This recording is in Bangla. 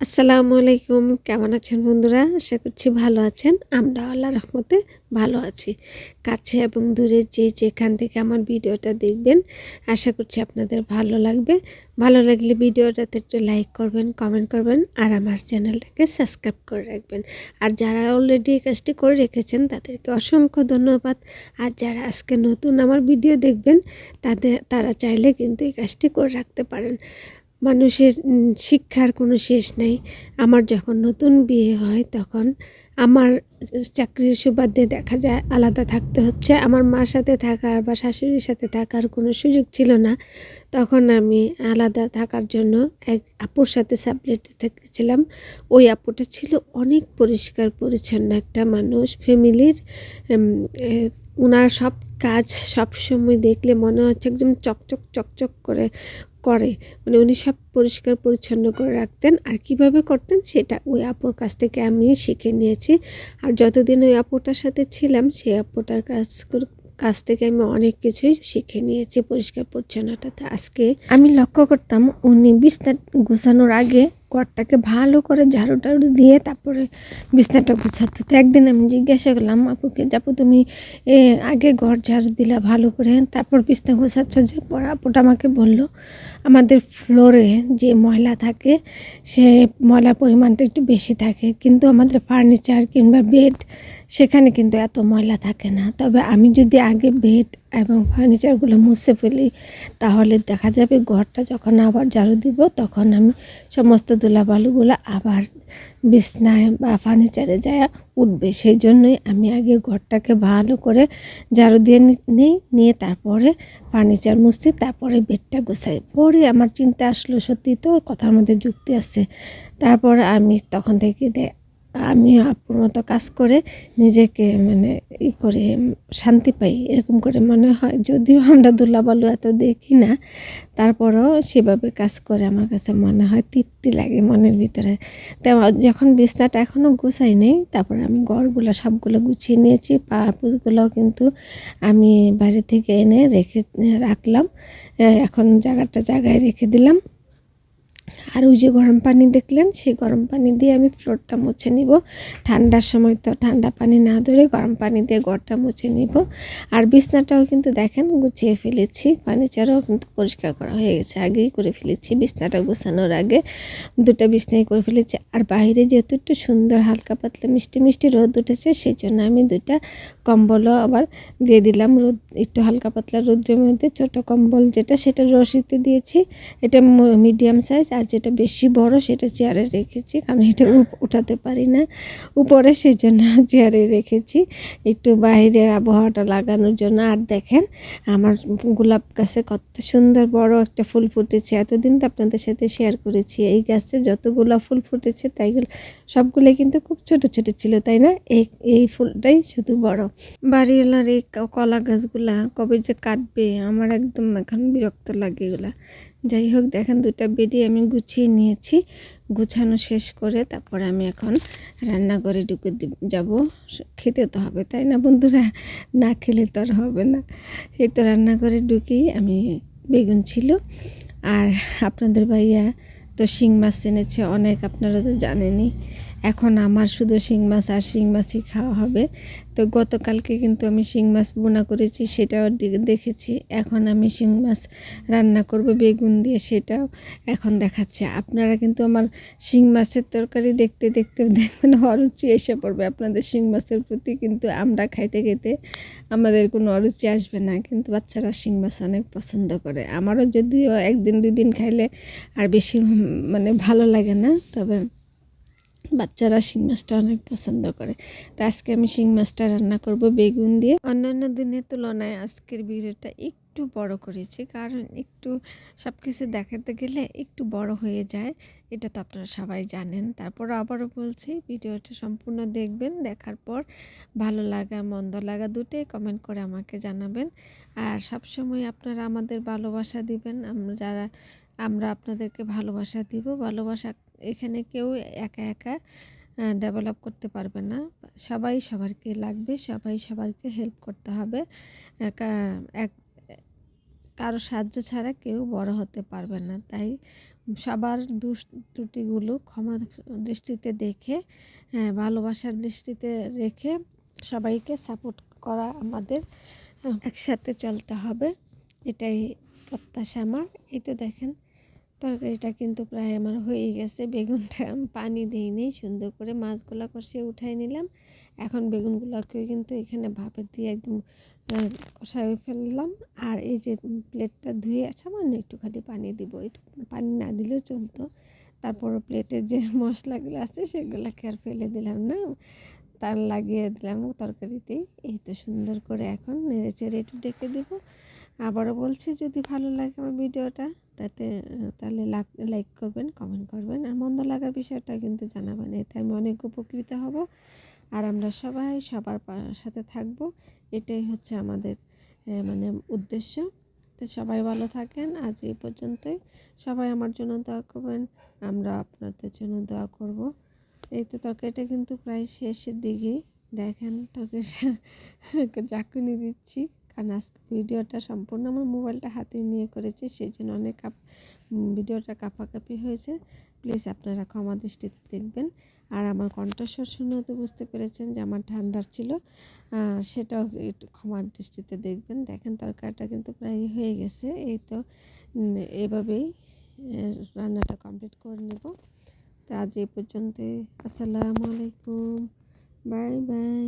আসসালামু আলাইকুম। কেমন আছেন বন্ধুরা? আশা করছি ভালো আছেন। আমরা আল্লাহর রহমতে ভালো আছি। কাছে এবং দূরে যে যেখান থেকে আমার ভিডিওটা দেখবেন, আশা করছি আপনাদের ভালো লাগবে। ভালো লাগলে ভিডিওটাতে একটু লাইক করবেন, কমেন্ট করবেন আর আমার চ্যানেলটাকে সাবস্ক্রাইব করে রাখবেন। আর যারা অলরেডি এই কাজটি করে রেখেছেন তাদেরকে অসংখ্য ধন্যবাদ। আর যারা আজকে নতুন আমার ভিডিও দেখবেন তারা চাইলে কিন্তু এই কাজটি করে রাখতে পারেন। মানুষের শিক্ষার কোনো শেষ নেই। আমার যখন নতুন বিয়ে হয় তখন আমার চাকরির সুবাদে দেখা যায় আলাদা থাকতে হচ্ছে। আমার মার সাথে থাকার বা শাশুড়ির সাথে থাকার কোনো সুযোগ ছিল না। তখন আমি আলাদা থাকার জন্য এক আপুর সাথে সাবলেটে থেকেছিলাম। ওই আপুটা ছিল অনেক পরিষ্কার পরিচ্ছন্ন একটা মানুষ, ফ্যামিলির। ওনার সব কাজ সবসময় দেখলে মনে হচ্ছে একদম চকচক চকচক করে করে মানে উনি সব পরিষ্কার পরিচ্ছন্ন করে রাখতেন। আর কিভাবে করতেন সেটা ওই আপুর কাছ থেকে আমি শিখে নিয়েছি। আর যতদিন ওই আপুটার সাথে ছিলাম সেই আপুটার কাছ থেকে আমি অনেক কিছুই শিখে নিয়েছি পরিষ্কার পরিচ্ছন্নতাতে। আজকে আমি লক্ষ্য করতাম উনি বিছনা গুছানোর আগে ঘরটাকে ভালো করে ঝাড়ু টাড়ু দিয়ে তারপরে বিছনাটা গুছাতো। তো একদিন আমি জিজ্ঞাসা করলাম আপুকে, আপু তুমি আগে ঘর ঝাড়ু দিলা ভালো করে, তারপর বিছনা গুছাচ্ছ যে? পরে আপুটা আমাকে বললো, আমাদের ফ্লোরে যে ময়লা থাকে সে ময়লার পরিমাণটা একটু বেশি থাকে, কিন্তু আমাদের ফার্নিচার কিংবা বেড সেখানে কিন্তু এত ময়লা থাকে না। তবে আমি যদি আগে বেড এবং ফার্নিচারগুলো মুছে ফেলি তাহলে দেখা যাবে ঘরটা যখন আবার ঝাড়ু দিব তখন আমি সমস্ত ধুলাবালুগুলো আবার বিছনায় বা ফার্নিচারে যায় উঠবে। সেই জন্যই আমি আগে ঘরটাকে ভালো করে ঝাড়ু দিয়ে নিয়ে তারপরে ফার্নিচার মুছছি, তারপরে বেডটা গোছাই। পরে আমার চিন্তা আসলো সত্যি তো কথার মধ্যে যুক্তি আছে। তারপর আমি তখন থেকে আমি আপুর মতো কাজ করে নিজেকে করে শান্তি পাই, এরকম করে মনে হয়। যদিও আমরা ধুলাবালু এত দেখি না, তারপরও সেভাবে কাজ করে আমার কাছে মনে হয় তৃপ্তি লাগে মনের ভিতরে। তো যখন বিছনাটা এখনও গুছাই নেই, তারপরে আমি ঘরগুলো সবগুলো গুছিয়ে নিয়েছি। পুজগুলোও কিন্তু আমি বাইরে থেকে এনে রাখলাম। এখন জায়গায় রেখে দিলাম। আর ওই যে গরম পানি দেখলেন, সেই গরম পানি দিয়ে আমি ফ্লোরটা মুছে নিব। ঠান্ডার সময় তো ঠান্ডা পানি না ধরে গরম পানি দিয়ে ঘরটা মুছে নিব। আর বিছনাটাও কিন্তু দেখেন গুছিয়ে ফেলেছি, ফার্নিচারও কিন্তু পরিষ্কার করা হয়ে গেছে, আগেই করে ফেলেছি। বিছনাটা গোছানোর আগে দুটো বিছনাই করে ফেলেছি। আর বাইরে যেহেতু একটু সুন্দর হালকা পাতলা মিষ্টি মিষ্টি রোদ উঠেছে, সেই জন্য আমি দুটা কম্বলও আবার দিয়ে দিলাম। রোদ একটু হালকা পাতলা রোদ্রের মধ্যে ছোটো কম্বল যেটা, সেটা রশিতে দিয়েছি। এটা মিডিয়াম সাইজ। আর যেটা বেশি বড় সেটা চেয়ারে রেখেছি, কারণ এটা উঠাতে পারি না উপরে, সেই জন্য চেয়ারে রেখেছি একটু বাইরের আবহাওয়াটা লাগানোর জন্য। আর দেখেন আমার গোলাপ গাছে কত সুন্দর বড় একটা ফুল ফুটেছে। এতদিন তো আপনাদের সাথে শেয়ার করেছি এই গাছে যতগুলো ফুল ফুটেছে তাইগুলো সবগুলো কিন্তু খুব ছোট ছোট ছিল, তাই না? এই ফুলটাই শুধু বড়। বাড়িওয়ালার এই কলা গাছগুলা কবে যে কাটবে আমার একদম এখন বিরক্ত লাগে এগুলা। যাই হোক, দেখেন দুটা বেডি আমি গুছিয়ে নিয়েছি। গুছানো শেষ করে তারপরে আমি এখন রান্নাঘরে ঢুকে যাব। খেতে তো হবে, তাই না বন্ধুরা? না খেলে তো আর হবে না। সেই তো রান্নাঘরে ঢুকেই আমি বেগুন ছিল। আর আপনাদের ভাইয়া তো শিং মাছ এনেছে অনেক, আপনারা তো জানেনই। এখন আমার শুধু শিং মাছ আর শিং মাছই খাওয়া হবে। তো গতকালকে কিন্তু আমি শিং মাছ বোনা করেছি, সেটাও দেখেছি। এখন আমি শিং মাছ রান্না করব বেগুন দিয়ে, সেটাও এখন দেখাচ্ছে। আপনারা কিন্তু আমার শিং মাছের তরকারি দেখতে দেখতে দেখবেন অরুচি এসে পড়বে আপনাদের শিং মাছের প্রতি। কিন্তু আমরা খাইতে খেতে আমাদের কোনো অরুচি আসবে না, কিন্তু বাচ্চারা শিং মাছ অনেক পছন্দ করে। আমারও যদিও একদিন দুদিন খাইলে আর বেশি ভালো লাগে না, তবে বাচ্চারা শিং মাছটা অনেক পছন্দ করে। তো আজকে আমি শিং মাছটা রান্না করব বেগুন দিয়ে। অন্যান্য দিনের তুলনায় আজকের ভিডিওটা একটু বড় করেছি, কারণ একটু সব কিছু দেখাতে গেলে একটু বড় হয়ে যায়, এটা তো আপনারা সবাই জানেন। তারপর আবারও বলছি, ভিডিওটা সম্পূর্ণ দেখবেন। দেখার পর ভালো লাগা মন্দ লাগা দুটোই কমেন্ট করে আমাকে জানাবেন। আর সবসময় আপনারা আমাদের ভালোবাসা দিবেন। আমরা আপনাদেরকে ভালোবাসা দিব। ভালোবাসা এখানে কেউ একা একা ডেভেলপ করতে পারবে না। সবাই সবারকে লাগবে, সবাই সবারকে হেল্প করতে হবে। একা এক কারো সাহায্য ছাড়া কেউ বড় হতে পারবে না। তাই সবার ত্রুটিগুলো ক্ষমা দৃষ্টিতে দেখে, ভালোবাসার দৃষ্টিতে রেখে সবাইকে সাপোর্ট করা আমাদের, একসাথে চলতে হবে, এটাই প্রত্যাশা আমার। এটা দেখেন তরকারিটা কিন্তু প্রায় আমার হয়ে গেছে। বেগুনটা পানি দিইনি, সুন্দর করে মাছগুলো কষিয়ে উঠাই নিলাম। এখন বেগুনগুলোকে কিন্তু এখানে ভাপে দিয়ে একদম কষাই ফেললাম। আর এই যে প্লেটটা ধুয়ে সামান্য একটুখানি পানি দিব, একটু পানি না দিলেও চলতো। তারপর প্লেটের যে মশলাগুলো আছে সেগুলোকে আর ফেলে দিলাম না, তার লাগিয়ে দিলাম তরকারিতেই। এই তো সুন্দর করে এখন নেড়ে চেড়ে একটু ডেকে দেবো। আবারও বলছি, যদি ভালো লাগে আমার ভিডিওটা তাহলে লাইক করবেন, কমেন্ট করবেন, আর মন্দ লাগার বিষয়টা কিন্তু জানাবেন। এতে আমি অনেক উপকৃত হব, আর আমরা সবাই সবার সাথে থাকব। এটাই হচ্ছে আমাদের মানে উদ্দেশ্য। তো সবাই ভালো থাকেন। আজ এই পর্যন্তই। সবাই আমার জন্য দোয়া করবেন, আমরা আপনাদের জন্য দোয়া করব। এই তো তরকারিটা কিন্তু প্রায় শেষের দিকেই। দেখেন তরকারিটা ঝাঁকুনি দিচ্ছি, কারণ আজকে ভিডিওটা সম্পূর্ণ আমার মোবাইলটা হাতে নিয়ে করেছি, সেই জন্য অনেক ভিডিওটা কাঁপাকাঁপি হয়েছে। প্লিজ আপনারা ক্ষমা দৃষ্টিতে দেখবেন। আর আমার কণ্ঠস্বর শুনে তো বুঝতে পেরেছেন যে আমার ঠান্ডার ছিল, সেটাও একটু ক্ষমার দৃষ্টিতে দেখবেন। দেখেন তরকারিটা কিন্তু প্রায় হয়ে গেছে। এই তো এভাবেই রান্নাটা কমপ্লিট করে নেব। তো আজ এই পর্যন্তই। আসসালামু আলাইকুম, বাই বাই।